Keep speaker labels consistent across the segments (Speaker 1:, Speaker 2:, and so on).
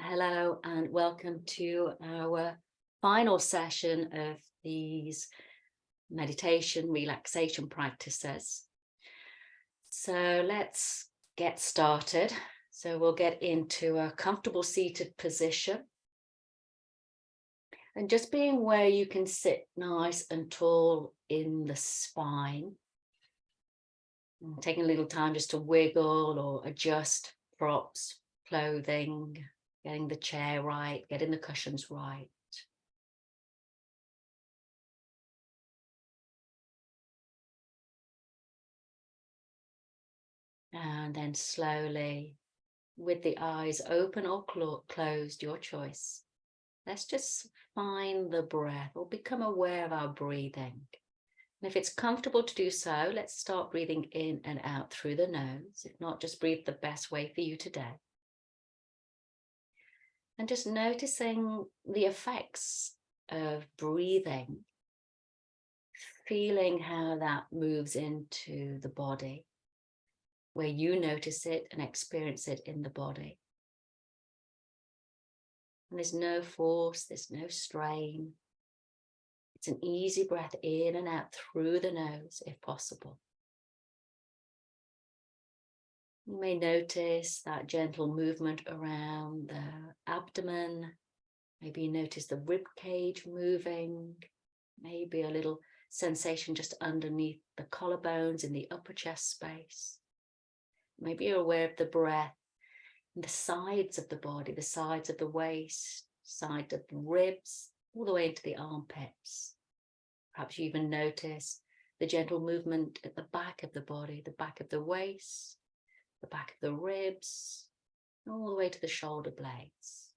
Speaker 1: Hello and welcome to our final session of these meditation relaxation practices. So let's get started. So we'll get into a comfortable seated position. And just being where you can sit nice and tall in the spine. And taking a little time just to wiggle or adjust props, clothing, getting the chair right, getting the cushions right. And then slowly, with the eyes open or closed, your choice, let's just find the breath or become aware of our breathing. And if it's comfortable to do so, let's start breathing in and out through the nose. If not, just breathe the best way for you today. And just noticing the effects of breathing, feeling how that moves into the body, where you notice it and experience it in the body. And there's no force, there's no strain. It's an easy breath in and out through the nose, if possible. You may notice that gentle movement around the abdomen. Maybe you notice the rib cage moving. Maybe a little sensation just underneath the collarbones in the upper chest space. Maybe you're aware of the breath and the sides of the body, the sides of the waist, side of the ribs, all the way into the armpits. Perhaps you even notice the gentle movement at the back of the body, the back of the waist, the back of the ribs, all the way to the shoulder blades.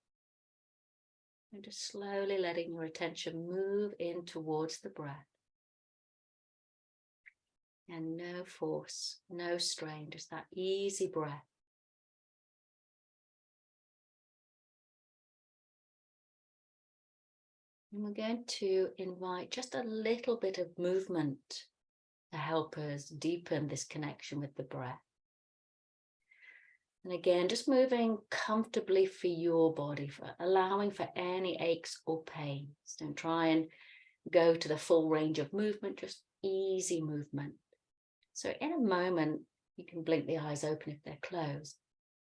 Speaker 1: And just slowly letting your attention move in towards the breath. And no force, no strain, just that easy breath. And we're going to invite just a little bit of movement to help us deepen this connection with the breath. And again, just moving comfortably for your body, for allowing for any aches or pains. Don't try and go to the full range of movement, just easy movement. So in a moment, you can blink the eyes open if they're closed.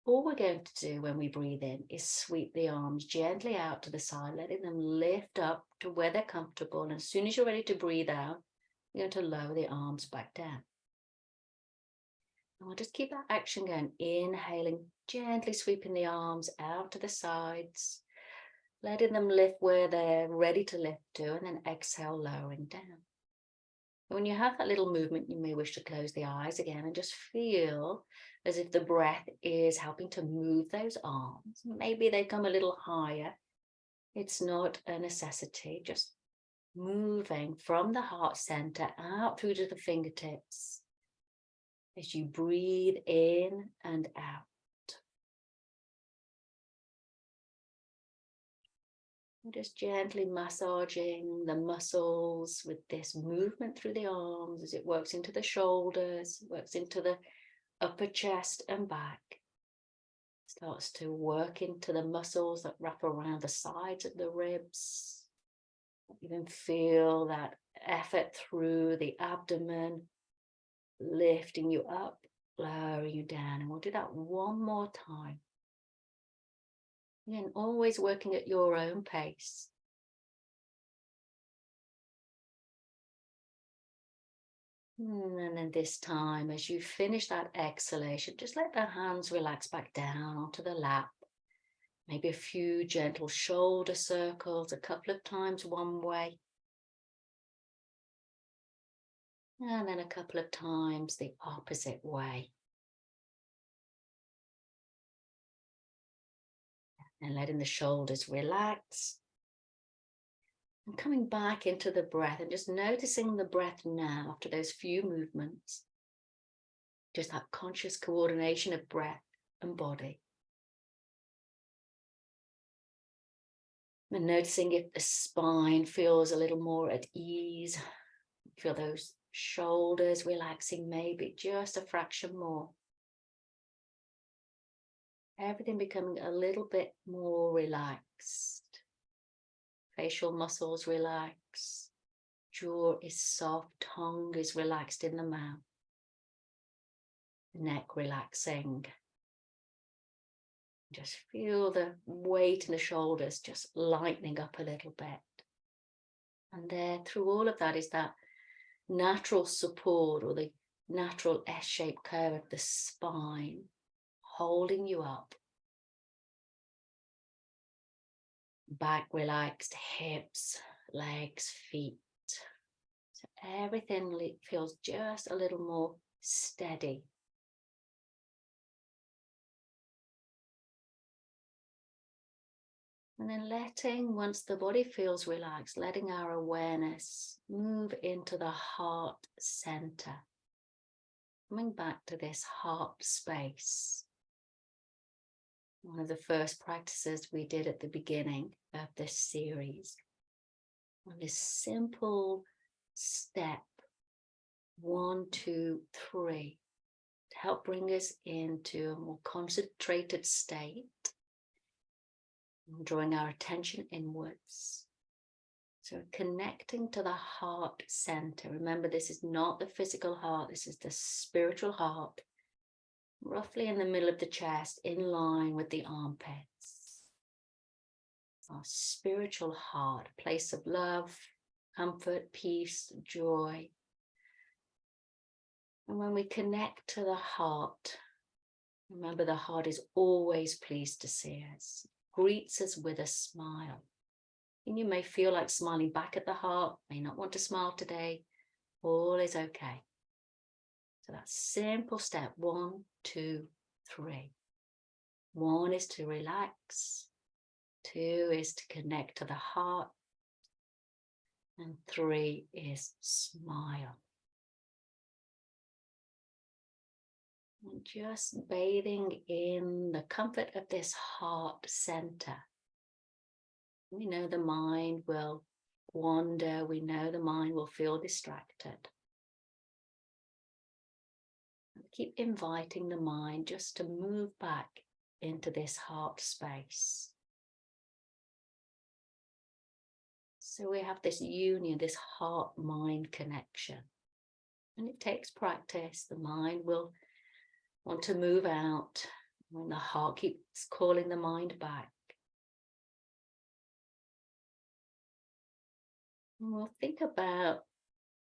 Speaker 1: All we're going to do when we breathe in is sweep the arms gently out to the side, letting them lift up to where they're comfortable. And as soon as you're ready to breathe out, you're going to lower the arms back down. And we'll just keep that action going, inhaling, gently sweeping the arms out to the sides, letting them lift where they're ready to lift to, and then exhale, lowering down. When you have that little movement, you may wish to close the eyes again and just feel as if the breath is helping to move those arms. Maybe they come a little higher. It's not a necessity, just moving from the heart center out through to the fingertips as you breathe in and out. Just gently massaging the muscles with this movement through the arms as it works into the shoulders, works into the upper chest and back. Starts to work into the muscles that wrap around the sides of the ribs. Even feel that effort through the abdomen, lifting you up, lowering you down. And we'll do that one more time. Again, always working at your own pace. And then this time, as you finish that exhalation, just let the hands relax back down onto the lap. Maybe a few gentle shoulder circles, a couple of times one way. And then a couple of times the opposite way. And letting the shoulders relax. And coming back into the breath and just noticing the breath now after those few movements. Just that conscious coordination of breath and body. And noticing if the spine feels a little more at ease. Feel those shoulders relaxing maybe just a fraction more. Everything becoming a little bit more relaxed. Facial muscles relax. Jaw is soft. Tongue is relaxed in the mouth. Neck relaxing. Just feel the weight in the shoulders just lightening up a little bit. And there, through all of that, is that natural support, or the natural S-shaped curve of the spine, holding you up. Back relaxed, hips, legs, feet. So everything feels just a little more steady. And then letting, once the body feels relaxed, letting our awareness move into the heart center. Coming back to this heart space. One of the first practices we did at the beginning of this series. On this simple step, 1, 2, 3, to help bring us into a more concentrated state. Drawing our attention inwards. So connecting to the heart center. Remember, this is not the physical heart, this is the spiritual heart. Roughly in the middle of the chest, in line with the armpits. Our spiritual heart, a place of love, comfort, peace, joy. And when we connect to the heart, remember the heart is always pleased to see us. Greets us with a smile. And you may feel like smiling back at the heart, may not want to smile today. All is okay. So that simple step, 1, 2, 3. 1 is to relax. 2 is to connect to the heart. And 3 is smile. And just bathing in the comfort of this heart center. We know the mind will wander. We know the mind will feel distracted. Keep inviting the mind just to move back into this heart space. So we have this union, this heart-mind connection. And it takes practice. The mind will want to move out when the heart keeps calling the mind back. And we'll think about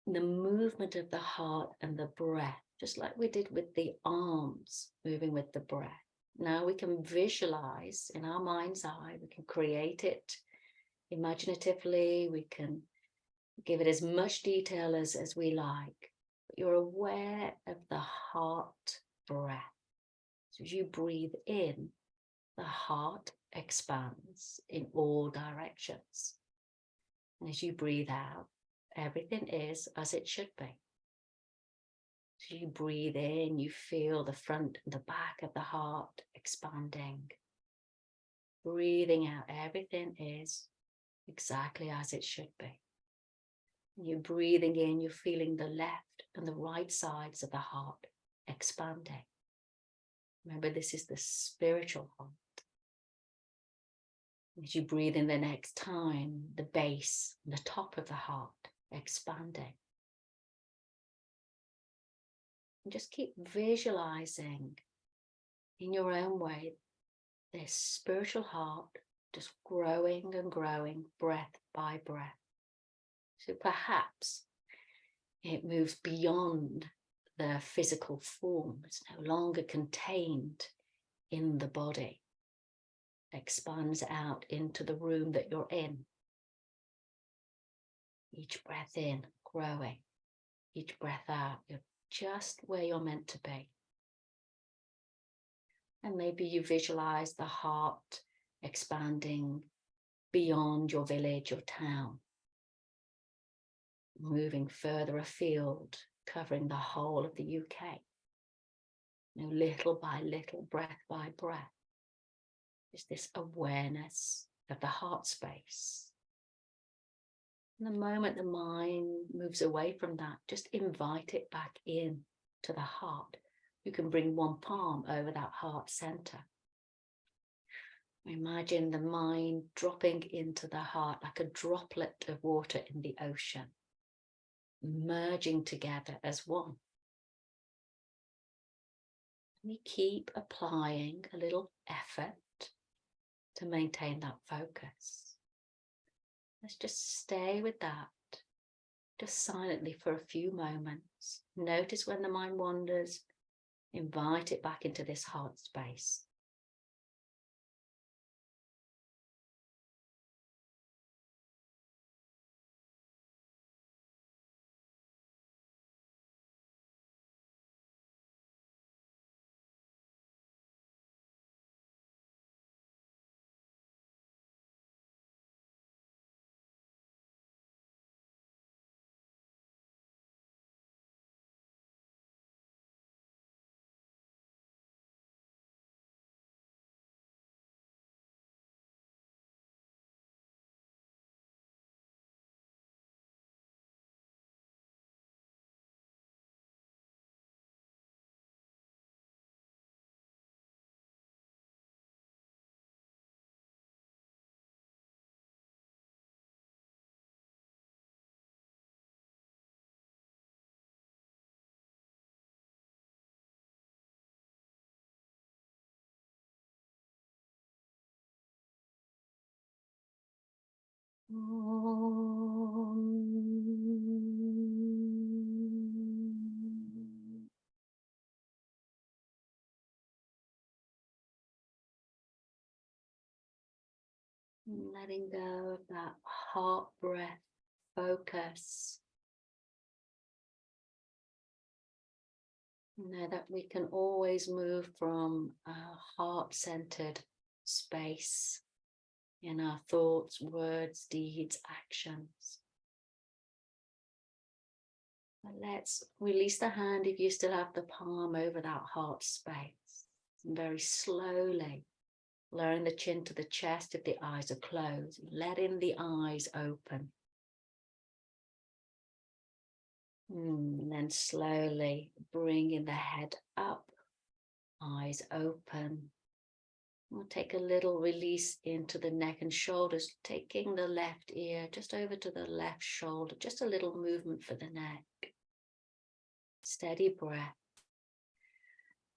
Speaker 1: the movement of the heart and the breath, just like we did with the arms moving with the breath. Now we can visualize in our mind's eye, we can create it imaginatively, we can give it as much detail as we like. But you're aware of the heart breath. So as you breathe in, the heart expands in all directions. And as you breathe out, everything is as it should be. So you breathe in, you feel the front and the back of the heart expanding. Breathing out, everything is exactly as it should be. You're breathing in, you're feeling the left and the right sides of the heart expanding. Remember, this is the spiritual heart. As you breathe in the next time, the base, the top of the heart expanding. And just keep visualizing in your own way this spiritual heart just growing and growing, breath by breath. So perhaps it moves beyond the physical form. It's no longer contained in the body. Expands out into the room that you're in. Each breath in, growing. Each breath out, you're just where you're meant to be. And maybe you visualize the heart expanding beyond your village or town. Moving further afield, covering the whole of the UK. Little by little, breath by breath. Is this awareness of the heart space. And the moment the mind moves away from that, just invite it back in to the heart. You can bring one palm over that heart center. Imagine the mind dropping into the heart like a droplet of water in the ocean, merging together as one. We keep applying a little effort to maintain that focus. Let's just stay with that, just silently for a few moments. Notice when the mind wanders, invite it back into this heart space. Letting go of that heart breath focus. Know that we can always move from a heart-centered space in our thoughts, words, deeds, actions. But let's release the hand if you still have the palm over that heart space. And very slowly, lowering the chin to the chest if the eyes are closed, letting the eyes open. And then slowly bringing the head up, eyes open. We'll take a little release into the neck and shoulders, taking the left ear just over to the left shoulder, just a little movement for the neck. Steady breath.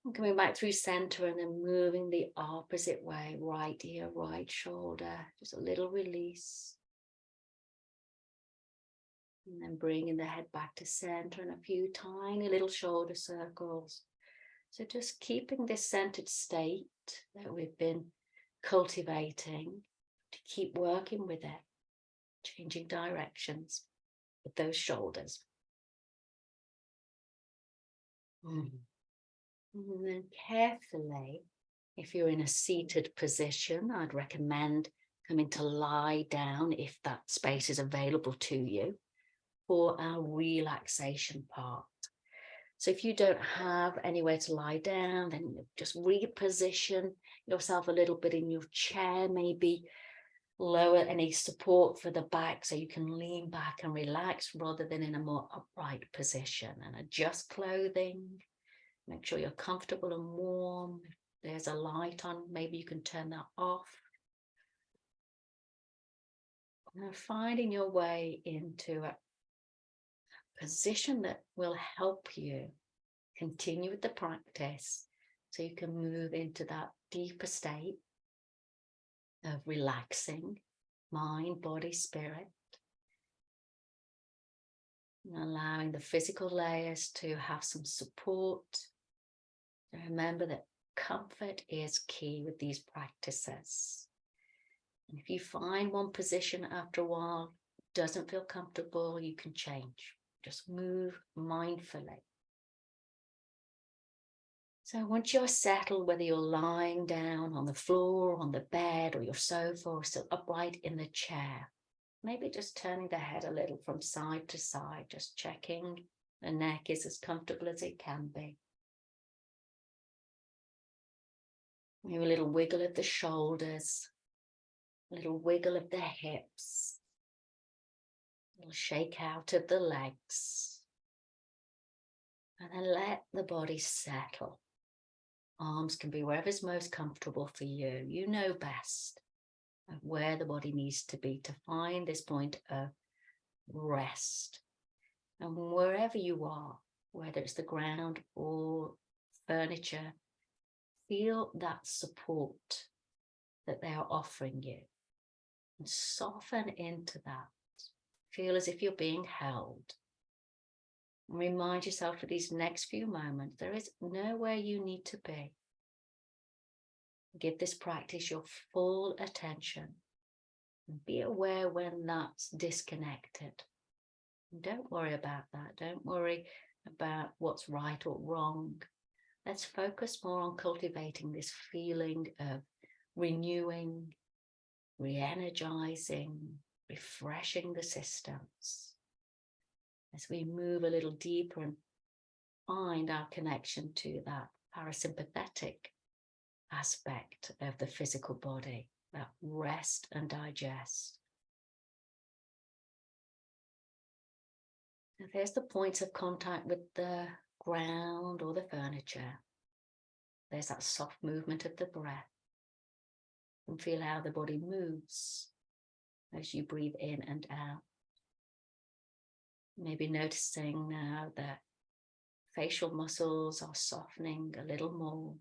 Speaker 1: And coming back through center and then moving the opposite way, right ear, right shoulder, just a little release. And then bringing the head back to center and a few tiny little shoulder circles. So just keeping this centered state that we've been cultivating, to keep working with it, changing directions with those shoulders. And then carefully, if you're in a seated position, I'd recommend coming to lie down if that space is available to you for our relaxation part. So if you don't have anywhere to lie down, then just reposition yourself a little bit in your chair, maybe lower any support for the back so you can lean back and relax rather than in a more upright position, and adjust clothing. Make sure you're comfortable and warm. If there's a light on, maybe you can turn that off. Now finding your way into a position that will help you continue with the practice so you can move into that deeper state of relaxing mind, body, spirit, and allowing the physical layers to have some support. Remember that comfort is key with these practices. And if you find one position after a while doesn't feel comfortable, you can change. Just move mindfully. So once you're settled, whether you're lying down on the floor, on the bed, or your sofa, or still upright in the chair, maybe just turning the head a little from side to side, just checking the neck is as comfortable as it can be. Maybe a little wiggle of the shoulders, a little wiggle of the hips, a little shake out of the legs, and then let the body settle Arms can be wherever's most comfortable for you. You know best of where the body needs to be to find this point of rest. And wherever you are, whether it's the ground or furniture, feel that support that they are offering you and soften into that. Feel as if you're being held. And remind yourself for these next few moments, there is nowhere you need to be. Give this practice your full attention. And be aware when that's disconnected. And don't worry about that. Don't worry about what's right or wrong. Let's focus more on cultivating this feeling of renewing, re-energizing, refreshing the systems. As we move a little deeper and find our connection to that parasympathetic aspect of the physical body, that rest and digest. So there's the points of contact with the ground or the furniture. There's that soft movement of the breath. And feel how the body moves as you breathe in and out. Maybe noticing now that facial muscles are softening a little more.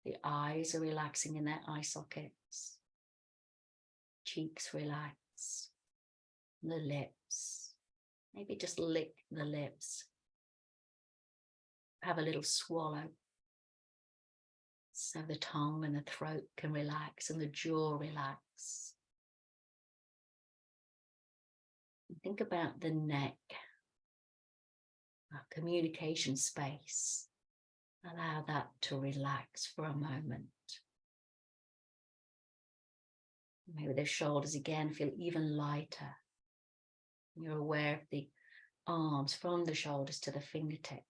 Speaker 1: The eyes are relaxing in their eye sockets. Cheeks relax. The lips. Maybe just lick the lips. Have a little swallow. So the tongue and the throat can relax and the jaw relax. Think about the neck, our communication space. Allow that to relax for a moment. Maybe the shoulders again feel even lighter. You're aware of the arms from the shoulders to the fingertips.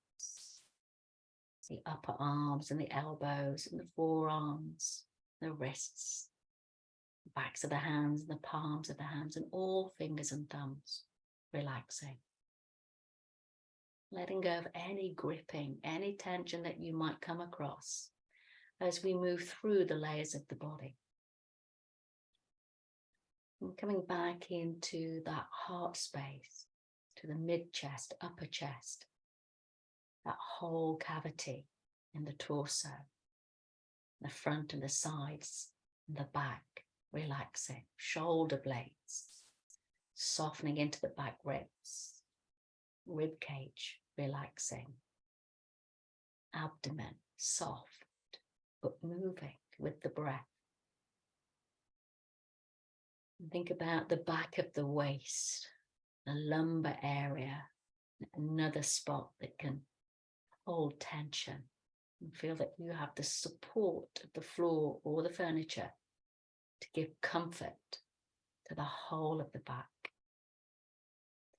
Speaker 1: The upper arms and the elbows and the forearms, the wrists, the backs of the hands and the palms of the hands, and all fingers and thumbs relaxing. Letting go of any gripping, any tension that you might come across as we move through the layers of the body. And coming back into that heart space, to the mid-chest, upper chest, that whole cavity in the torso, the front and the sides, and the back, relaxing, shoulder blades, softening into the back ribs, rib cage, relaxing, abdomen, soft, but moving with the breath. And think about the back of the waist, the lumbar area, another spot that can hold tension, and feel that you have the support of the floor or the furniture to give comfort to the whole of the back.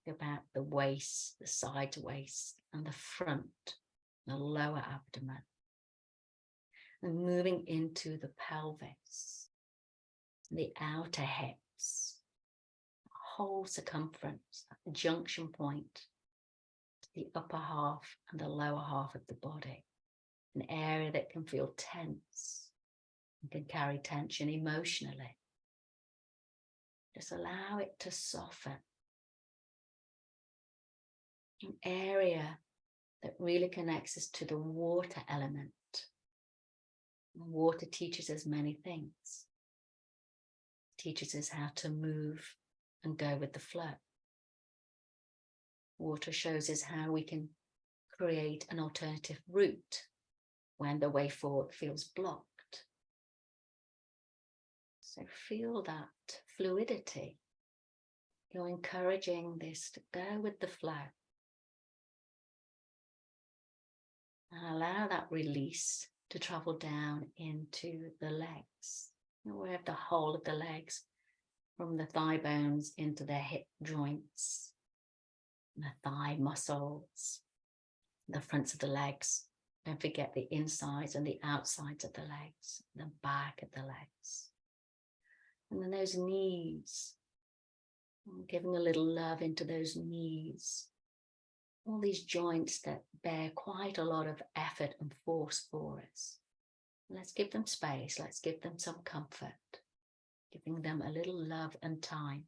Speaker 1: Think about the waist, the side waist, and the front, the lower abdomen. And moving into the pelvis, the outer hips, whole circumference, the junction point, the upper half and the lower half of the body, an area that can feel tense and can carry tension emotionally. Just allow it to soften. An area that really connects us to the water element. And water teaches us many things. It teaches us how to move and go with the flow. Water shows us how we can create an alternative route when the way forward feels blocked. So feel that fluidity. You're encouraging this to go with the flow. And allow that release to travel down into the legs. Aware of the whole of the legs, from the thigh bones into the hip joints, the thigh muscles, the fronts of the legs. Don't forget the insides and the outsides of the legs, the back of the legs. And then those knees, giving a little love into those knees. All these joints that bear quite a lot of effort and force for us. Let's give them space. Let's give them some comfort, giving them a little love and time.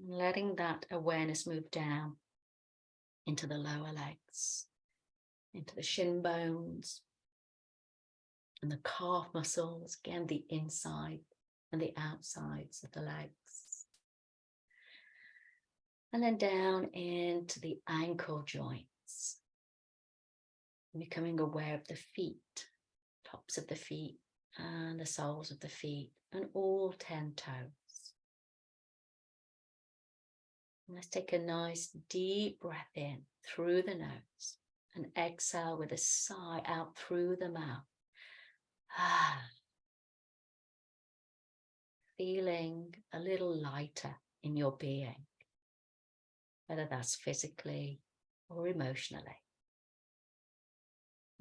Speaker 1: Letting that awareness move down into the lower legs, into the shin bones and the calf muscles, again, the inside and the outsides of the legs. And then down into the ankle joints, becoming aware of the feet, tops of the feet and the soles of the feet and all 10 toes. And let's take a nice deep breath in through the nose and exhale with a sigh out through the mouth. Feeling a little lighter in your being, whether that's physically or emotionally.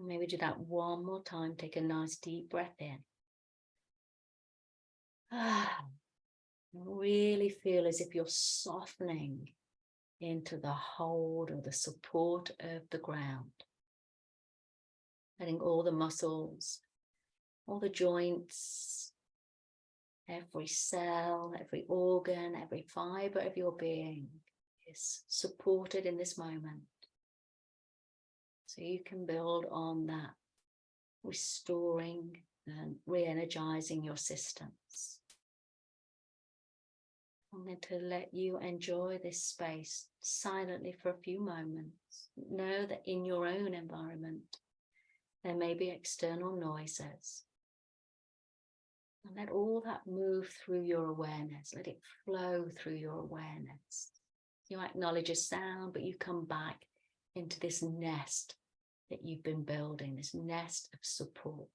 Speaker 1: Maybe do that one more time. Take a nice deep breath in. Really feel as if you're softening into the hold or the support of the ground. Letting all the muscles, all the joints, every cell, every organ, every fiber of your being is supported in this moment. So you can build on that, restoring and re-energizing your systems. I'm going to let you enjoy this space silently for a few moments. Know that in your own environment, there may be external noises. And let all that move through your awareness. Let it flow through your awareness. You acknowledge a sound, but you come back into this nest that you've been building, this nest of support.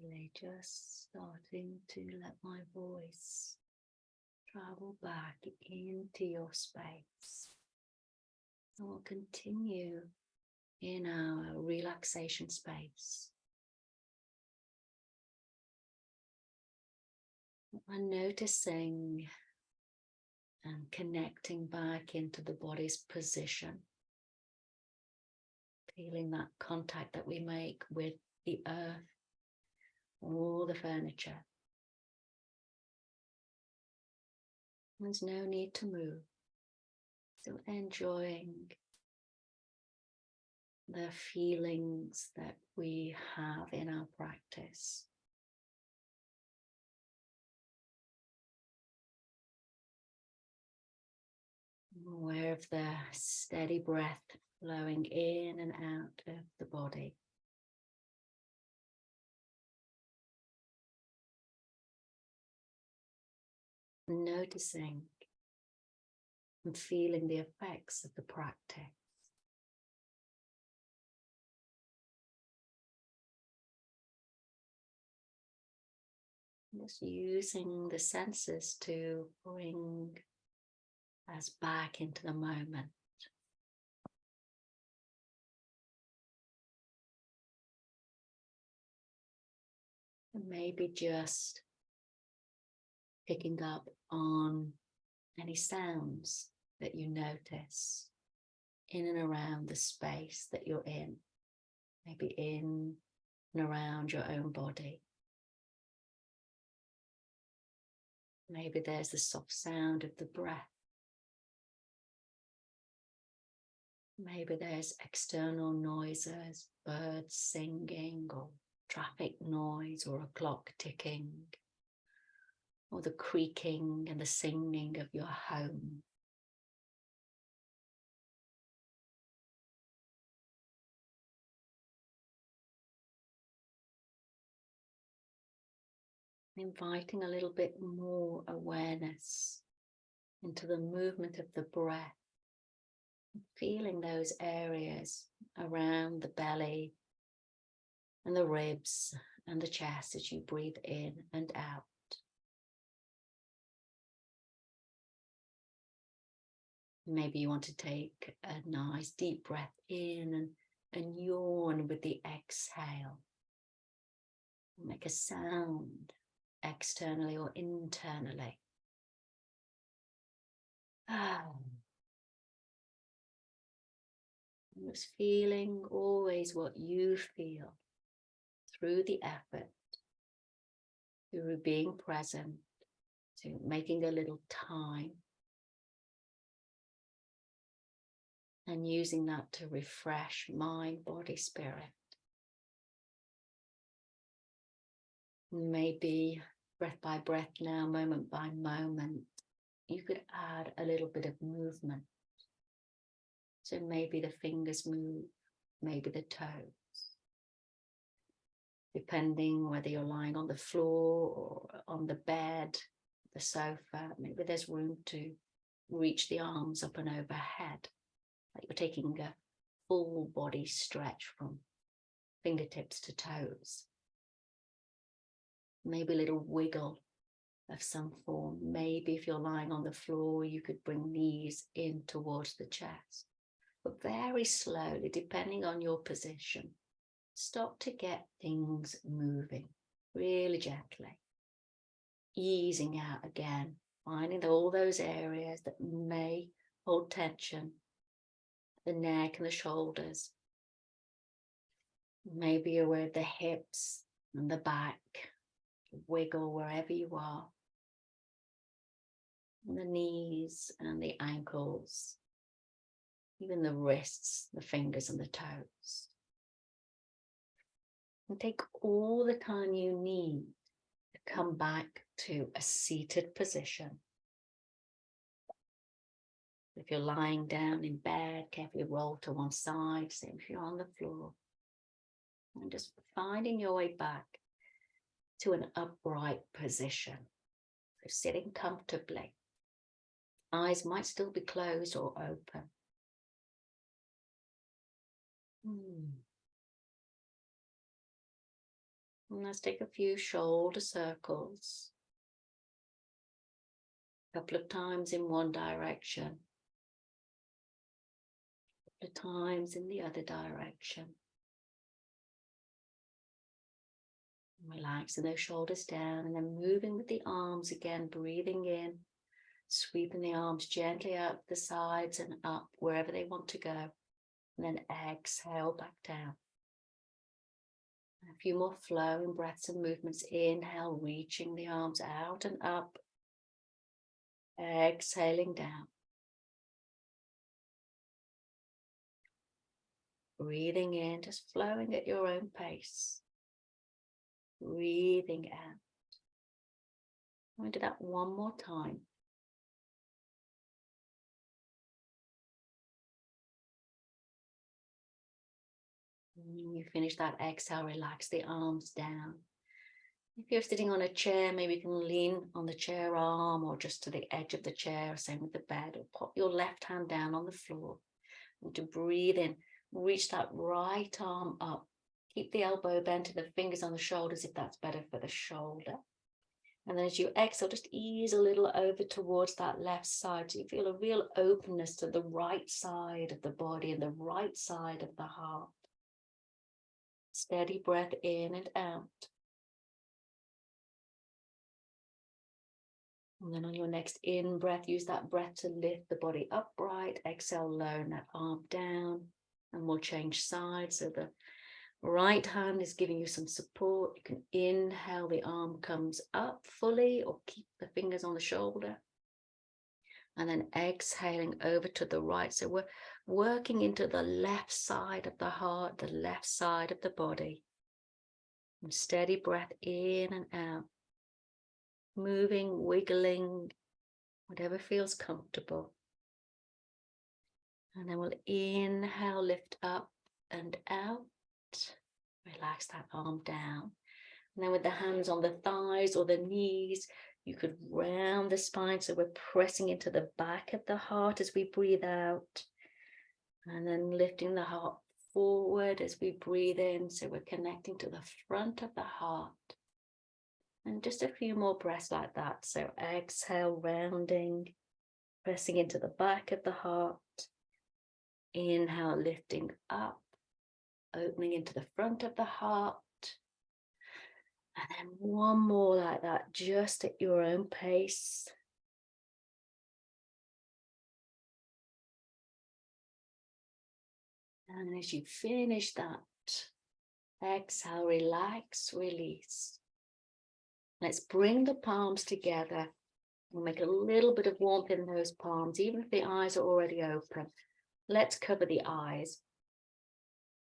Speaker 1: Really just starting to let my voice travel back into your space. And we'll continue in our relaxation space. And noticing and connecting back into the body's position. Feeling that contact that we make with the earth or the furniture. There's no need to move. Still enjoying the feelings that we have in our practice. Aware of the steady breath flowing in and out of the body. Noticing and feeling the effects of the practice. Just using the senses to bring us back into the moment. And maybe just picking up on any sounds that you notice in and around the space that you're in. Maybe in and around your own body. Maybe there's the soft sound of the breath. Maybe there's external noises, birds singing, or traffic noise, or a clock ticking, or the creaking and the singing of your home. Inviting a little bit more awareness into the movement of the breath. Feeling those areas around the belly and the ribs and the chest as you breathe in and out. Maybe you want to take a nice deep breath in and yawn with the exhale. Make a sound externally or internally. Just feeling always what you feel through the effort, through being present, to making a little time, and using that to refresh mind, body, spirit. Maybe breath by breath now, moment by moment, you could add a little bit of movement. So maybe the fingers move, maybe the toes. Depending whether you're lying on the floor or on the bed, the sofa, maybe there's room to reach the arms up and overhead. Like you're taking a full body stretch from fingertips to toes. Maybe a little wiggle of some form. Maybe if you're lying on the floor, you could bring knees in towards the chest. But very slowly, depending on your position, start to get things moving really gently. Easing out again, finding all those areas that may hold tension, the neck and the shoulders. Maybe you're with the hips and the back. Wiggle wherever you are. And the knees and the ankles. Even the wrists, the fingers and the toes. And take all the time you need to come back to a seated position. If you're lying down in bed, carefully roll to one side, same if you're on the floor. And just finding your way back to an upright position. So sitting comfortably. Eyes might still be closed or open. And let's take a few shoulder circles. A couple of times in one direction. A couple of times in the other direction. Relaxing those shoulders down and then moving with the arms again, breathing in, sweeping the arms gently out the sides and up wherever they want to go. And then exhale back down. A few more flowing breaths and movements. Inhale, reaching the arms out and up. Exhaling down. Breathing in, just flowing at your own pace. Breathing out. I'm going to do that one more time. When you finish that exhale, relax the arms down. If you're sitting on a chair, maybe you can lean on the chair arm or just to the edge of the chair, same with the bed, or pop your left hand down on the floor. And to breathe in, reach that right arm up. Keep the elbow bent and the fingers on the shoulders if that's better for the shoulder. And then as you exhale, just ease a little over towards that left side. So you feel a real openness to the right side of the body and the right side of the heart. Steady breath in and out. And then on your next in breath, use that breath to lift the body upright. Exhale, lower that arm down. And we'll change sides. So the right hand is giving you some support. You can inhale, the arm comes up fully or keep the fingers on the shoulder. And then exhaling over to the right. So we're working into the left side of the heart, the left side of the body. And steady breath in and out. Moving, wiggling, whatever feels comfortable. And then we'll inhale, lift up and out. Relax that arm down. And then with the hands on the thighs or the knees, you could round the spine. So we're pressing into the back of the heart as we breathe out. And then lifting the heart forward as we breathe in. So we're connecting to the front of the heart. And just a few more breaths like that. So exhale, rounding, pressing into the back of the heart. Inhale, lifting up, opening into the front of the heart. And then one more like that, just at your own pace. And as you finish that, exhale, relax, release. Let's bring the palms together. We'll make a little bit of warmth in those palms, even if the eyes are already open. Let's cover the eyes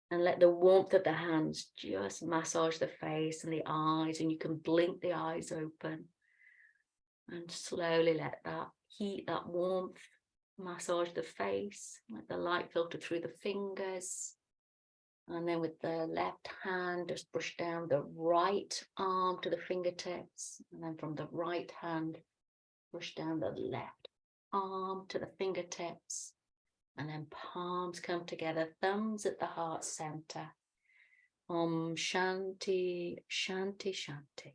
Speaker 1: and let the warmth of the hands just massage the face and the eyes, and you can blink the eyes open and slowly let that heat, that warmth massage the face. Let the light filter through the fingers. And then with the left hand, just brush down the right arm to the fingertips. And then from the right hand, brush down the left arm to the fingertips. And then palms come together, thumbs at the heart center. Om Shanti, Shanti, Shanti.